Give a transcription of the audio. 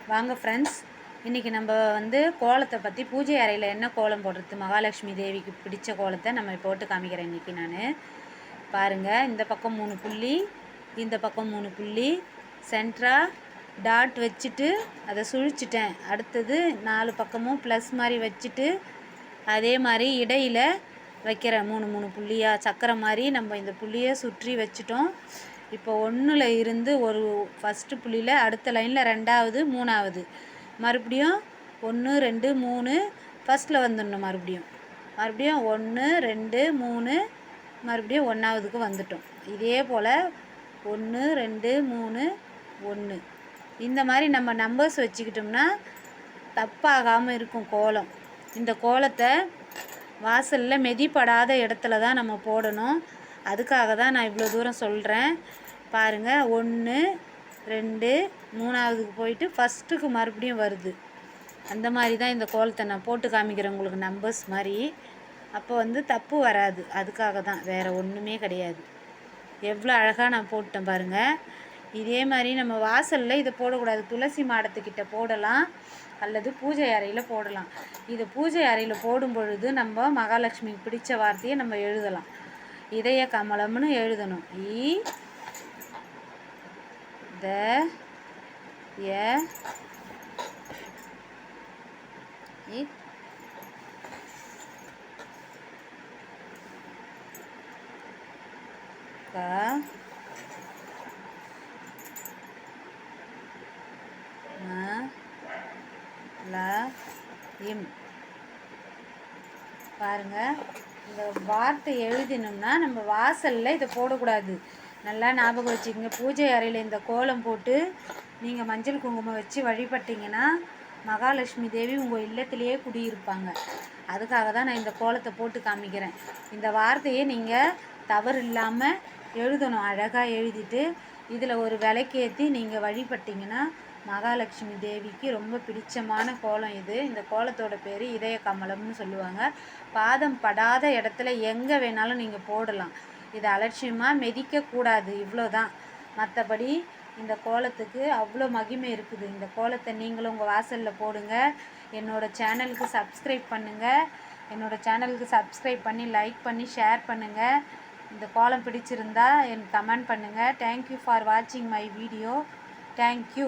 வாங்க ஃப்ரெண்ட்ஸ், இன்றைக்கி நம்ம கோலத்தை பற்றி, பூஜை அறையில் என்ன கோலம் போடுறது, மகாலட்சுமி தேவிக்கு பிடிச்ச கோலத்தை நம்ம போட்டு காமிக்கிறேன். இன்றைக்கி நான் பாருங்கள், இந்த பக்கம் 3 புள்ளி, இந்த பக்கம் 3 புள்ளி, சென்டராக டாட் வச்சுட்டு அதை சுழிச்சிட்டேன். அடுத்தது 4 பக்கமும் ப்ளஸ் மாதிரி வச்சுட்டு, அதே மாதிரி இடையில் வைக்கிறேன் 3 புள்ளியாக சக்கரை மாதிரி நம்ம இந்த புள்ளியை சுற்றி வச்சுட்டோம். இப்போ 1ல் இருந்து ஒரு ஃபஸ்ட்டு புள்ளியில், அடுத்த லைனில் 2வது 3வது, மறுபடியும் 1 2 3 ஃபஸ்ட்டில் வந்துடணும். மறுபடியும் 1 2 3 மறுபடியும் 1வதுக்கு வந்துட்டோம். இதே போல் 1 2 3 1 இந்த மாதிரி நம்ம நம்பர்ஸ் வச்சுக்கிட்டோம்னா தப்பாகாமல் இருக்கும் கோலம். இந்த கோலத்தை வாசலில் மிதிப்படாத இடத்துல தான் நம்ம போடணும். அதுக்காக தான் நான் இவ்வளோ தூரம் சொல்கிறேன். பாருங்கள், 1 2 3வதுக்கு போயிட்டு ஃபஸ்ட்டுக்கு மறுபடியும் வருது. அந்த மாதிரி தான் இந்த கோலத்தை நான் போட்டு காமிக்கிறேன் உங்களுக்கு, நம்பர்ஸ் மாதிரி. அப்போ தப்பு வராது. அதுக்காக தான், வேறு ஒன்றுமே கிடையாது. எவ்வளோ அழகாக நான் போட்டேன் பாருங்கள். இதே மாதிரி நம்ம வாசலில் இதை போடக்கூடாது, துளசி மாடத்துக்கிட்ட போடலாம் அல்லது பூஜை அறையில் போடலாம். இதை பூஜை அறையில் போடும் பொழுது நம்ம மகாலட்சுமிக்கு பிடிச்ச வார்த்தையை நம்ம எழுதலாம். இதய கமலம்னு எழுதணும். பாருங்கள், இந்த வார்த்தை எழுதினோம்னா நம்ம வாசலில் இதை போடக்கூடாது. நல்லா ஞாபகம் வச்சுக்கோங்க. பூஜை அறையில் இந்த கோலம் போட்டு நீங்கள் மஞ்சள் குங்குமம் வச்சு வழிபட்டிங்கன்னா மகாலட்சுமி தேவி உங்கள் இல்லத்திலேயே குடியிருப்பாங்க. அதுக்காக தான் நான் இந்த கோலத்தை போட்டு காமிக்கிறேன். இந்த வார்த்தையை நீங்கள் தவறு இல்லாமல் எழுதணும். அழகாக எழுதிட்டு இதில் ஒரு விளக்கேற்றி நீங்கள் வழிபட்டிங்கன்னா மகாலட்சுமி தேவிக்கு ரொம்ப பிடிச்சமான கோலம் இது. இந்த கோலத்தோட பேர் இதய கமலம்னு சொல்லுவாங்க. பாதம் படாத இடத்துல எங்கே வேணாலும் நீங்கள் போடலாம். இதை அலட்சியமாக மிதிக்கக்கூடாது, இவ்வளோ தான். மற்றபடி இந்த கோலத்துக்கு அவ்வளோ மகிமை இருக்குது. இந்த கோலத்தை நீங்களும் உங்கள் வாசலில் போடுங்க. என்னோடய சேனலுக்கு சப்ஸ்கிரைப் பண்ணுங்கள். என்னோடய சேனலுக்கு சப்ஸ்கிரைப் பண்ணி லைக் பண்ணி ஷேர் பண்ணுங்கள். இந்த கோலம் பிடிச்சிருந்தா எனக்கு கமெண்ட் பண்ணுங்கள். தேங்க்யூ ஃபார் வாட்சிங் மை வீடியோ. தேங்க்யூ.